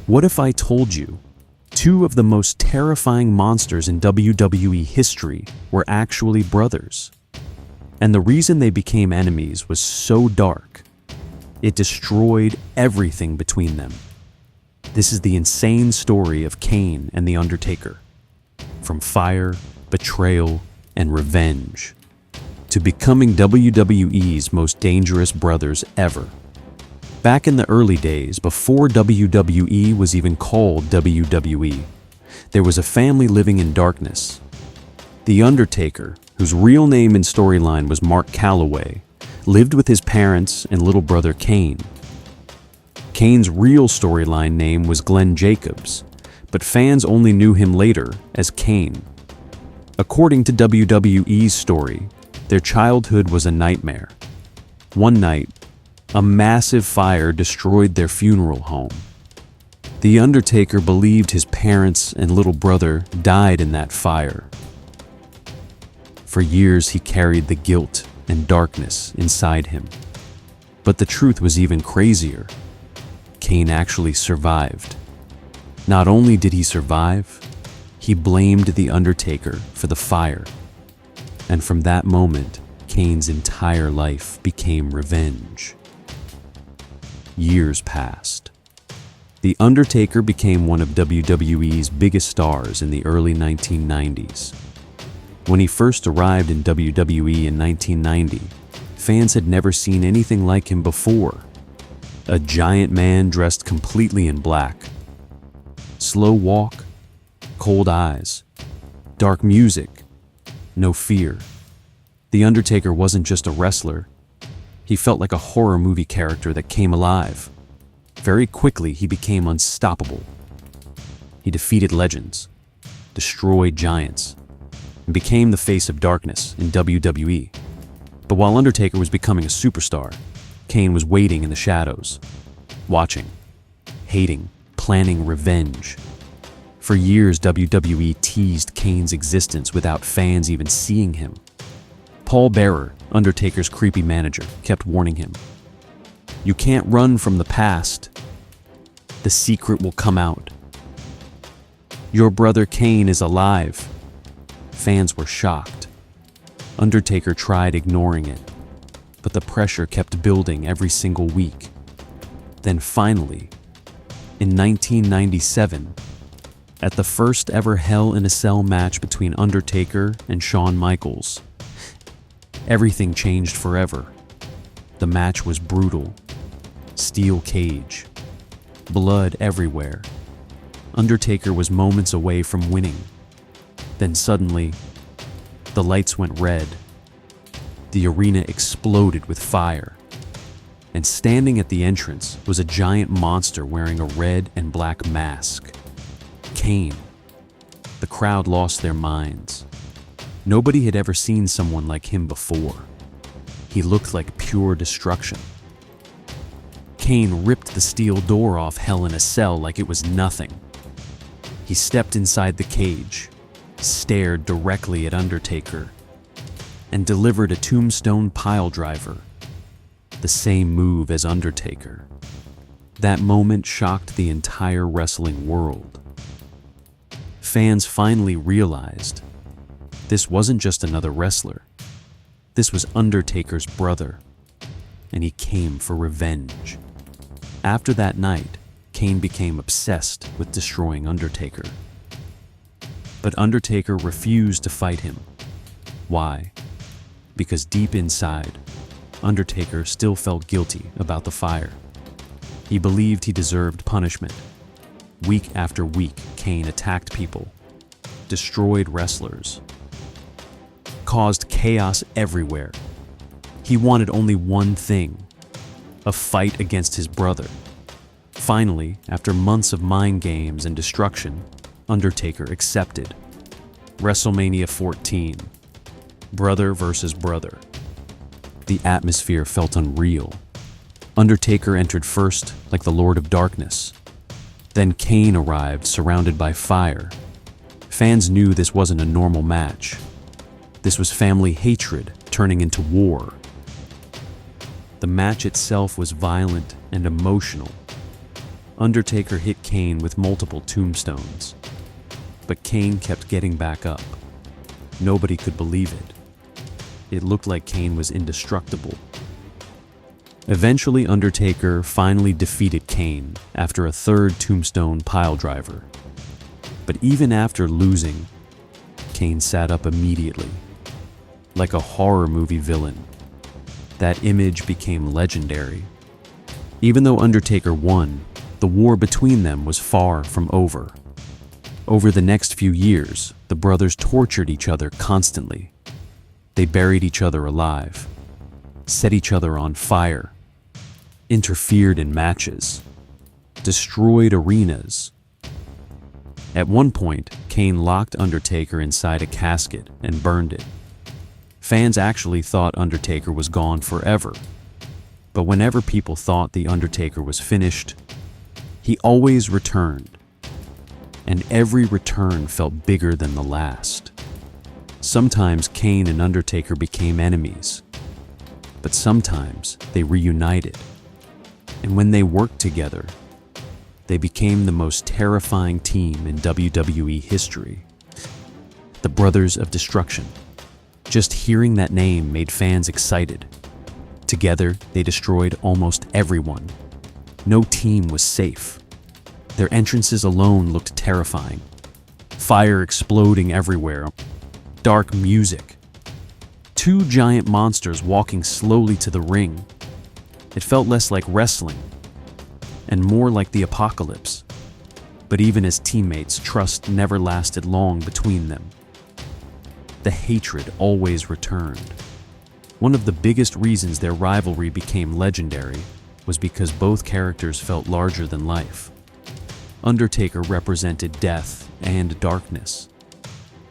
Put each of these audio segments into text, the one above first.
What if I told you two of the most terrifying monsters in WWE history were actually brothers? And the reason they became enemies was so dark, it destroyed everything between them. This is the insane story of Kane and The Undertaker. From fire, betrayal, and revenge, to becoming WWE's most dangerous brothers ever. Back in the early days, before WWE was even called WWE, there was a family living in darkness. The Undertaker, whose real name and storyline was Mark Calloway, lived with his parents and little brother Kane. Kane's real storyline name was Glenn Jacobs, but fans only knew him later as Kane. According to WWE's story, their childhood was a nightmare. One night, a massive fire destroyed their funeral home. The Undertaker believed his parents and little brother died in that fire. For years, he carried the guilt and darkness inside him. But the truth was even crazier. Kane actually survived. Not only did he survive, he blamed The Undertaker for the fire. And from that moment, Kane's entire life became revenge. Years passed. The Undertaker became one of WWE's biggest stars in the early 1990s. When he first arrived in WWE in 1990, fans had never seen anything like him before. A giant man dressed completely in black. Slow walk, cold eyes, dark music, no fear. The Undertaker wasn't just a wrestler. He felt like a horror movie character that came alive. Very quickly, he became unstoppable. He defeated legends, destroyed giants, and became the face of darkness in WWE. But while Undertaker was becoming a superstar, Kane was waiting in the shadows, watching, hating, planning revenge. For years, WWE teased Kane's existence without fans even seeing him. Paul Bearer, Undertaker's creepy manager, kept warning him, "You can't run from the past. The secret will come out. Your brother Kane is alive." Fans were shocked. Undertaker tried ignoring it, but the pressure kept building every single week. Then finally, in 1997, at the first ever Hell in a Cell match between Undertaker and Shawn Michaels, everything changed forever. The match was brutal. Steel cage. Blood everywhere. Undertaker was moments away from winning. Then suddenly, the lights went red. The arena exploded with fire. And standing at the entrance was a giant monster wearing a red and black mask. Kane. The crowd lost their minds. Nobody had ever seen someone like him before. He looked like pure destruction. Kane ripped the steel door off Hell in a Cell like it was nothing. He stepped inside the cage, stared directly at Undertaker, and delivered a tombstone piledriver, the same move as Undertaker. That moment shocked the entire wrestling world. Fans finally realized this wasn't just another wrestler. This was Undertaker's brother, and he came for revenge. After that night, Kane became obsessed with destroying Undertaker. But Undertaker refused to fight him. Why? Because deep inside, Undertaker still felt guilty about the fire. He believed he deserved punishment. Week after week, Kane attacked people, destroyed wrestlers, caused chaos everywhere. He wanted only one thing: a fight against his brother. Finally, after months of mind games and destruction, Undertaker accepted. WrestleMania 14. Brother versus brother. The atmosphere felt unreal. Undertaker entered first, like the Lord of Darkness. Then Kane arrived, surrounded by fire. Fans knew this wasn't a normal match. This was family hatred turning into war. The match itself was violent and emotional. Undertaker hit Kane with multiple tombstones, but Kane kept getting back up. Nobody could believe it. It looked like Kane was indestructible. Eventually, Undertaker finally defeated Kane after a third tombstone piledriver. But even after losing, Kane sat up immediately, like a horror movie villain. That image became legendary. Even though Undertaker won, the war between them was far from over. Over the next few years, the brothers tortured each other constantly. They buried each other alive, set each other on fire, interfered in matches, destroyed arenas. At one point, Kane locked Undertaker inside a casket and burned it. Fans actually thought Undertaker was gone forever. But whenever people thought The Undertaker was finished, he always returned. And every return felt bigger than the last. Sometimes Kane and Undertaker became enemies, but sometimes they reunited. And when they worked together, they became the most terrifying team in WWE history. The Brothers of Destruction. Just hearing that name made fans excited. Together, they destroyed almost everyone. No team was safe. Their entrances alone looked terrifying. Fire exploding everywhere. Dark music. Two giant monsters walking slowly to the ring. It felt less like wrestling and more like the apocalypse. But even as teammates, trust never lasted long between them. The hatred always returned. One of the biggest reasons their rivalry became legendary was because both characters felt larger than life. Undertaker represented death and darkness.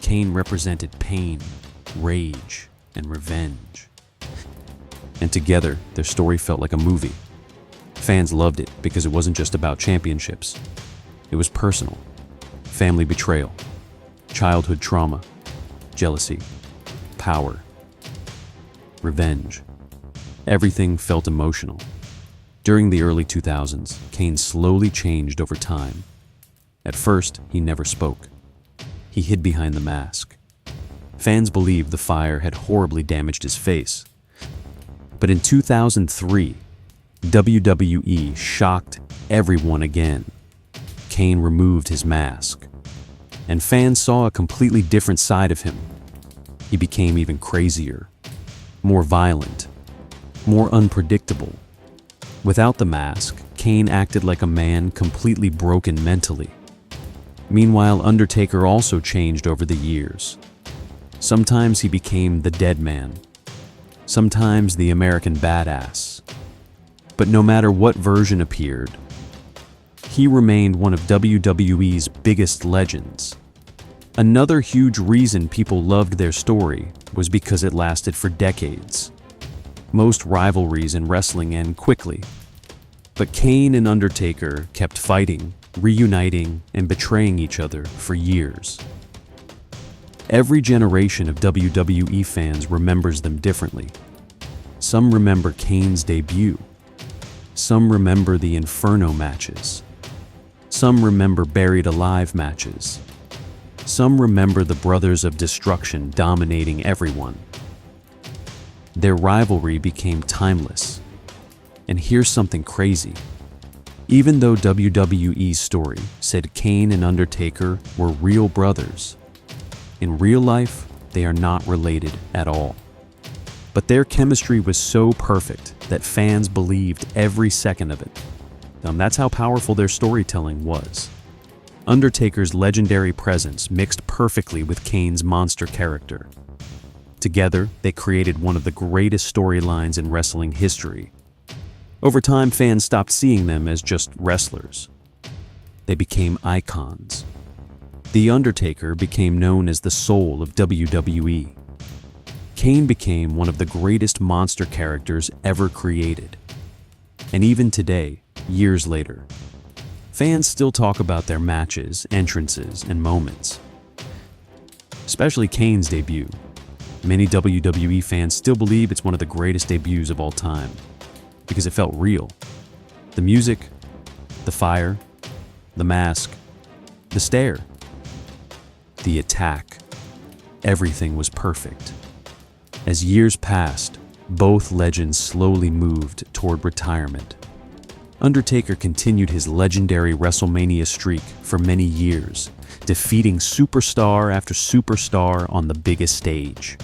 Kane represented pain, rage, and revenge. And together, their story felt like a movie. Fans loved it because it wasn't just about championships. It was personal. Family betrayal, childhood trauma, jealousy, power, revenge. Everything felt emotional. During the early 2000s, Kane slowly changed over time. At first, he never spoke. He hid behind the mask. Fans believed the fire had horribly damaged his face. But in 2003, WWE shocked everyone again. Kane removed his mask, and fans saw a completely different side of him. He became even crazier, more violent, more unpredictable. Without the mask, Kane acted like a man completely broken mentally. Meanwhile, Undertaker also changed over the years. Sometimes he became the dead man, sometimes the American badass. But no matter what version appeared, he remained one of WWE's biggest legends. Another huge reason people loved their story was because it lasted for decades. Most rivalries in wrestling end quickly, but Kane and Undertaker kept fighting, reuniting, and betraying each other for years. Every generation of WWE fans remembers them differently. Some remember Kane's debut. Some remember the Inferno matches. Some remember Buried Alive matches. Some remember the Brothers of Destruction dominating everyone. Their rivalry became timeless. And here's something crazy. Even though WWE's story said Kane and Undertaker were real brothers, in real life, they are not related at all. But their chemistry was so perfect that fans believed every second of it. That's how powerful their storytelling was. Undertaker's legendary presence mixed perfectly with Kane's monster character. Together, they created one of the greatest storylines in wrestling history. Over time, fans stopped seeing them as just wrestlers. They became icons. The Undertaker became known as the soul of WWE. Kane became one of the greatest monster characters ever created. And even today, years later, fans still talk about their matches, entrances, and moments. Especially Kane's debut. Many WWE fans still believe it's one of the greatest debuts of all time, because it felt real. The music, The fire, the mask, the stare, the attack. Everything was perfect. As years passed, both legends slowly moved toward retirement. Undertaker continued his legendary WrestleMania streak for many years, defeating superstar after superstar on the biggest stage.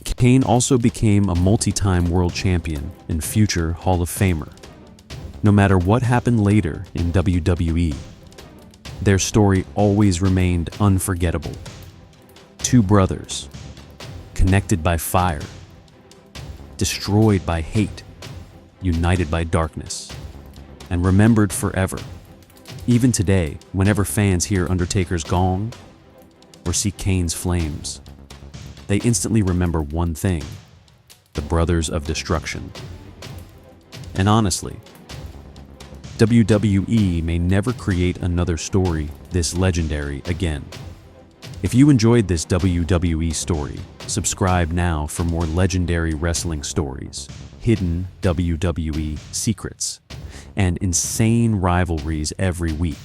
Kane also became a multi-time world champion and future Hall of Famer. No matter what happened later in WWE, their story always remained unforgettable. Two brothers, connected by fire, destroyed by hate, united by darkness, and remembered forever. Even today, whenever fans hear Undertaker's gong or see Kane's flames, they instantly remember one thing: the Brothers of Destruction. And honestly, WWE may never create another story this legendary again. If you enjoyed this WWE story, subscribe now for more legendary wrestling stories, hidden WWE secrets, and insane rivalries every week.